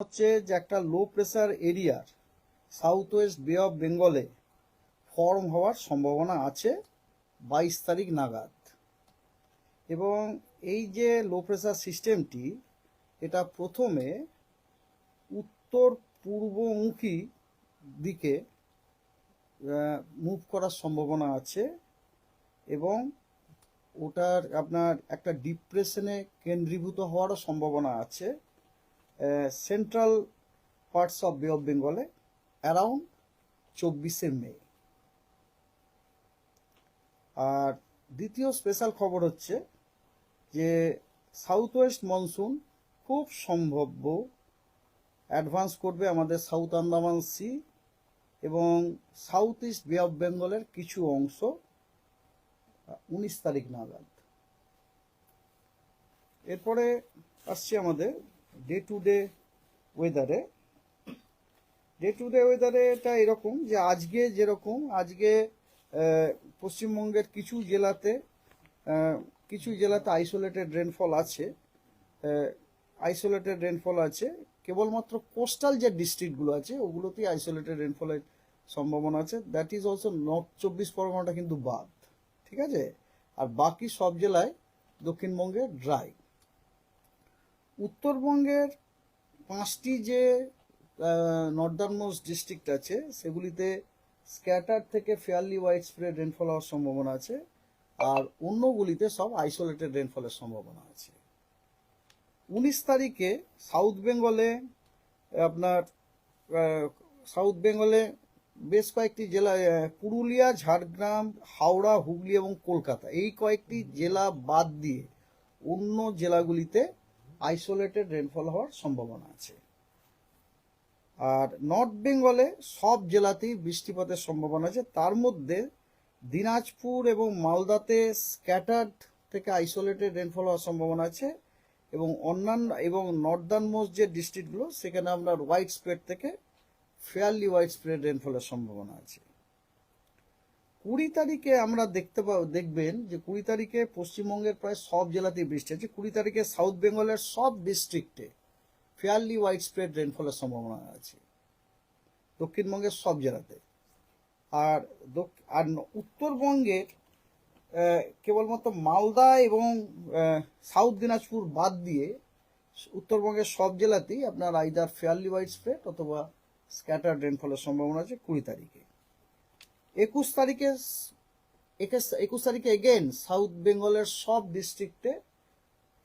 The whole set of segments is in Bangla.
হচ্ছে যে একটা লো প্রেসার এরিয়ার সাউথ ওয়েস্ট বে অফ বেঙ্গলে ফর্ম হওয়ার সম্ভাবনা আছে 22 তারিখ নাগাদ। এবং এই যে লো প্রেসার সিস্টেমটি এটা প্রথমে উত্তর পূর্বমুখী দিকে মুভ করার সম্ভাবনা আছে এবং ওটার আপনার একটা ডিপ্রেশনে কেন্দ্রীভূত হওয়ারও সম্ভাবনা আছে সেন্ট্রাল পার্টস অফ বে অফ বেঙ্গলে অ্যারাউন্ড 24শে মে। আর দ্বিতীয় স্পেশাল খবর হচ্ছে যে সাউথ ওয়েস্ট মনসুন খুব সম্ভাব্য অ্যাডভান্স করবে আমাদের সাউথ আন্দামান সি এবং সাউথ ইস্ট বে অফ বেঙ্গলের কিছু অংশ 19 তারিখ নাগাদ। এরপরে আসছে আমাদের ডে টু ডে ওয়েদারে। এটা এরকম যে আজকে যেরকম পশ্চিমবঙ্গের কিছু জেলাতে আইসোলেটেড রেনফল আছে। কেবলমাত্র কোস্টাল যে ডিস্ট্রিক্টগুলো আছে ওগুলোতেই আইসোলেটেড রেনফলের সম্ভাবনা আছে। দ্যাট ইজ অলসো নর্থ 24 পরগনাটা কিন্তু বাদ, ঠিক আছে। আর বাকি সব জেলায় দক্ষিণবঙ্গে ড্রাই। উত্তরবঙ্গের 5টি যে নর্দার্ন মোস্ট ডিস্ট্রিক্ট আছে সেগুলিতে স্ক্যাটার থেকে ফেয়ারলি ওয়াইড স্প্রেড রেনফল হওয়ার সম্ভাবনা আছে, আর অন্যগুলিতে সব আইসোলেটেড রেনফলের সম্ভাবনা আছে। 19 তারিখে সাউথ বেঙ্গলে বেশ কয়েকটি জেলা, পুরুলিয়া, ঝাড়গ্রাম, হাওড়া, হুগলি এবং কলকাতা, এই কয়েকটি জেলা বাদ দিয়ে অন্য জেলাগুলিতে আইসোলেটেড রেনফল হওয়ার সম্ভাবনা আছে। আর নর্থ বেঙ্গলে সব জেলাতেই বৃষ্টিপাতের সম্ভাবনা আছে। তার মধ্যে দিনাজপুর এবং মালদাতে স্ক্যাটার্ড থেকে আইসোলেটেড রেনফল হওয়ার সম্ভাবনা আছে এবং অন্যান্য এবং নর্দার্ন মোস্ট যে ডিস্ট্রিক্টগুলো সেখানে আপনার ওয়াইড স্প্রেড থেকে ফেয়ারলি ওয়াইড স্প্রেড রেনফলের সম্ভাবনা আছে। 20 তারিখে আমরা দেখবেন যে 20 তারিখে পশ্চিমবঙ্গের প্রায় সব জেলাতেই বৃষ্টি আছে। 20 তারিখে সাউথ বেঙ্গলের সব ডিস্ট্রিক্টে ফেয়ারলি ওয়াইড স্প্রেড রেনফলের সম্ভাবনা আছে দক্ষিণবঙ্গের সব জেলাতে। আর উত্তরবঙ্গের কেবলমাত্র মালদা এবং সাউথ দিনাজপুর বাদ দিয়ে উত্তরবঙ্গের সব জেলাতেই আপনার আইদার ফেয়ারলি ওয়াইড স্প্রেড অথবা স্ক্যাটার্ড রেনফলের সম্ভাবনা আছে 20 তারিখে। 21 তারিখে এগেন সাউথ বেঙ্গলের সব ডিস্ট্রিক্টে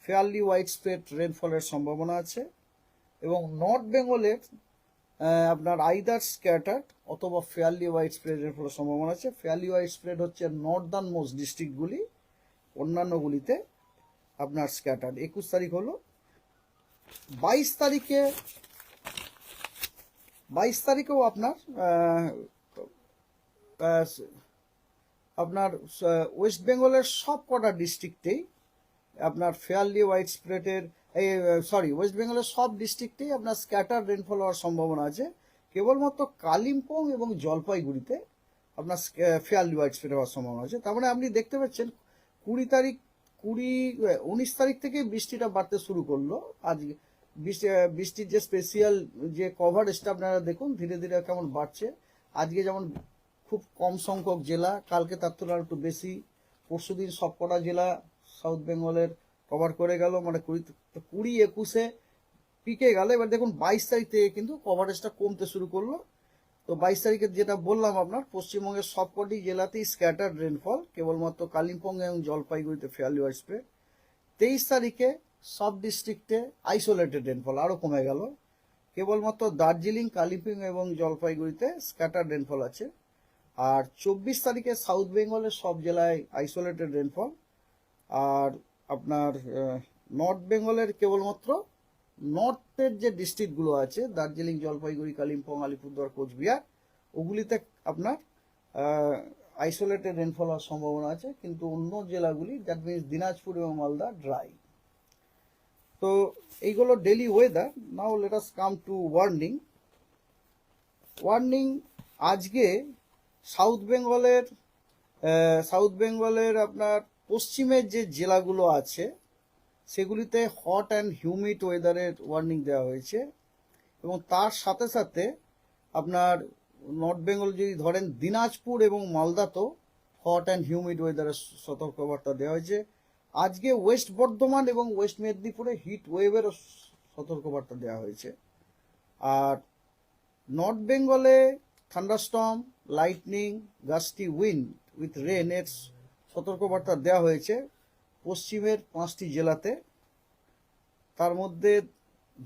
ফেয়ারলি ওয়াইড স্প্রেড রেনফলের সম্ভাবনা আছে এবং নর্থ বেঙ্গলের আপনার আইদার স্ক্যাটার্ড অথবা ফেয়ারলি ওয়াইড স্প্রেড রেনফলের সম্ভাবনা আছে। ফেয়ারলি ওয়াইড স্প্রেড হচ্ছে নর্দার্ন মোস্ট ডিস্ট্রিক্টগুলি, অন্যান্যগুলিতে আপনার স্ক্যাটার্ড। 21 তারিখ হলো। 22 তারিখেও আপনার ওয়েস্ট বেঙ্গলের সব কটা ডিস্ট্রিক্টেই আপনার ফেয়ারলি ওয়াইড স্প্রেডের ওয়েস্ট বেঙ্গলের সব ডিস্ট্রিক্টেই আপনার স্ক্যাটার রেনফল হওয়ার সম্ভাবনা আছে। কেবলমাত্র কালিম্পং এবং জলপাইগুড়িতে আপনার ফেয়ারলি ওয়াইড স্প্রেড হওয়ার সম্ভাবনা আছে। তার মানে আপনি দেখতে পাচ্ছেন 19 তারিখ থেকে বৃষ্টিটা বাড়তে শুরু করলো। আজকে বৃষ্টির যে স্পেশিয়াল যে কভারেজটা আপনারা দেখুন ধীরে ধীরে কেমন বাড়ছে। আজকে যেমন খুব কম সংখ্যক জেলা, কালকে তার তুলনায় একটু বেশি, পরশুদিন সবকটা জেলা সাউথ বেঙ্গলের কভার করে গেল, মানে 20-21-এ পিকে গেল। এবার দেখুন 22 তারিখ থেকে কিন্তু কভারেজটা কমতে শুরু করলো। তো 22 তারিখে যেটা বললাম আপনার পশ্চিমবঙ্গের সবকটি জেলাতেই স্ক্যাটার্ড রেনফল, কেবলমাত্র কালিম্পং এবং জলপাইগুড়িতে ফেয়ারলি ওয়াইড স্প্রেড। 23 তারিখে সব ডিস্ট্রিক্টে আইসোলেটেড রেনফল আরও কমে গেল, কেবলমাত্র দার্জিলিং, কালিম্পং এবং জলপাইগুড়িতে স্ক্যাটার্ড রেনফল আছে। আর 24 তারিখে সাউথ বেঙ্গলের সব জেলায় আইসোলেটেড রেনফল। আর আপনার নর্থ বেঙ্গলের কেবলমাত্র নর্থের যে ডিস্ট্রিক্টগুলো আছে দার্জিলিং, জলপাইগুড়ি, কালিম্পং, আলিপুরদুয়ার, কোচবিহার, ওগুলিতে আপনার আইসোলেটেড রেনফল হওয়ার সম্ভাবনা আছে, কিন্তু অন্য জেলাগুলি দ্যাট মিনস দিনাজপুর এবং মালদা ড্রাই। তো এইগুলো daily weather. Now let us come to warning. আজকে সাউথ বেঙ্গলের আপনার পশ্চিমের যে জেলাগুলো আছে সেগুলিতে হট অ্যান্ড হিউমিড ওয়েদারের ওয়ার্নিং দেওয়া হয়েছে। এবং তার সাথে সাথে আপনার নর্থ বেঙ্গল যদি ধরেন দিনাজপুর এবং মালদাতেও হট অ্যান্ড হিউমিড ওয়েদারের সতর্কবার্তা দেওয়া হয়েছে। আজকে ওয়েস্ট বর্ধমান এবং ওয়েস্ট মেদিনীপুরে হিট ওয়েভেরও সতর্কবার্তা দেওয়া হয়েছে। আর নর্থ বেঙ্গলে thunderstorm, lightning, gusty wind with rain এর সতর্কবার্তা দেওয়া হয়েছে পশ্চিমের 5টি জেলাতে। তার মধ্যে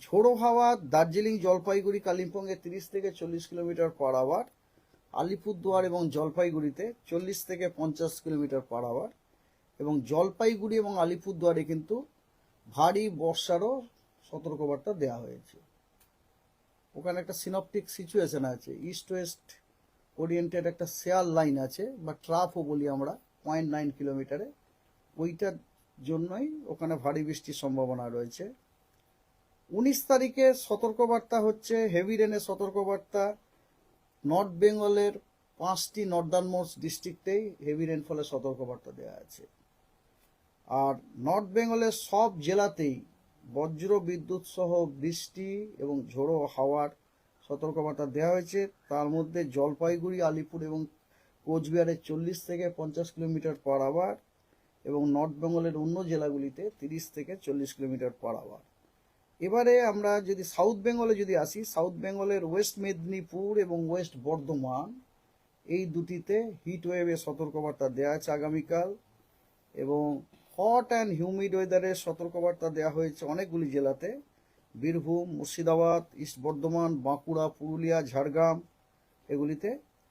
ঝোড়ো হাওয়া দার্জিলিং, জলপাইগুড়ি, কালিম্পংয়ে 30 থেকে 40 কিলোমিটার পার আওয়ার, আলিপুরদুয়ার এবং জলপাইগুড়িতে 40 থেকে 50 কিলোমিটার পার আওয়ার, এবং জলপাইগুড়ি এবং আলিপুরদুয়ারে কিন্তু ভারী বর্ষারও সতর্কবার্তা দেওয়া হয়েছে। ওখানে একটা সিনপটিক সিচুয়েশন আছে, ইস্ট ওয়েস্ট ওরিয়েন্টেড একটা শেয়ার লাইন আছে বা ট্রাফও বলি আমরা 0.9 কিলোমিটারে, ওইটার জন্যই ওখানে ভারী বৃষ্টির সম্ভাবনা রয়েছে। 19 তারিখে সতর্কবার্তা হচ্ছে হেভি রেনের সতর্কবার্তা। নর্থ বেঙ্গলের 5টি নর্দার্ন মোস্ট ডিস্ট্রিক্টেই হেভি রেনফলের সতর্কবার্তা দেওয়া আছে। আর নর্থ বেঙ্গলের সব জেলাতেই বজ্র বিদ্যুৎ সহ বৃষ্টি এবং ঝোড়ো হাওয়ার সতর্কবার্তা দেওয়া হয়েছে। তার মধ্যে জলপাইগুড়ি, আলিপুর এবং কোচবিহারে 40 থেকে 50 কিলোমিটার পার আওয়ার, এবং নর্থ বেঙ্গলের অন্য জেলাগুলিতে 30 থেকে 40 কিলোমিটার পার আওয়ার। এবারে আমরা যদি সাউথ বেঙ্গলে যদি আসি, সাউথ বেঙ্গলের ওয়েস্ট মেদিনীপুর এবং ওয়েস্ট বর্ধমান এই দুটিতে হিট ওয়েভের সতর্কবার্তা দেওয়া আছে আগামীকাল, এবং হট অ্যান্ড হিউমিড ওয়েদারের সতর্কবার্তা দেওয়া হয়েছে অনেকগুলি জেলাতে, বীরভূম, মুর্শিদাবাদ, ইস্ট বর্ধমান, বাঁকুড়া, পুরুলিয়া, ঝাড়গ্রাম এগুলিতে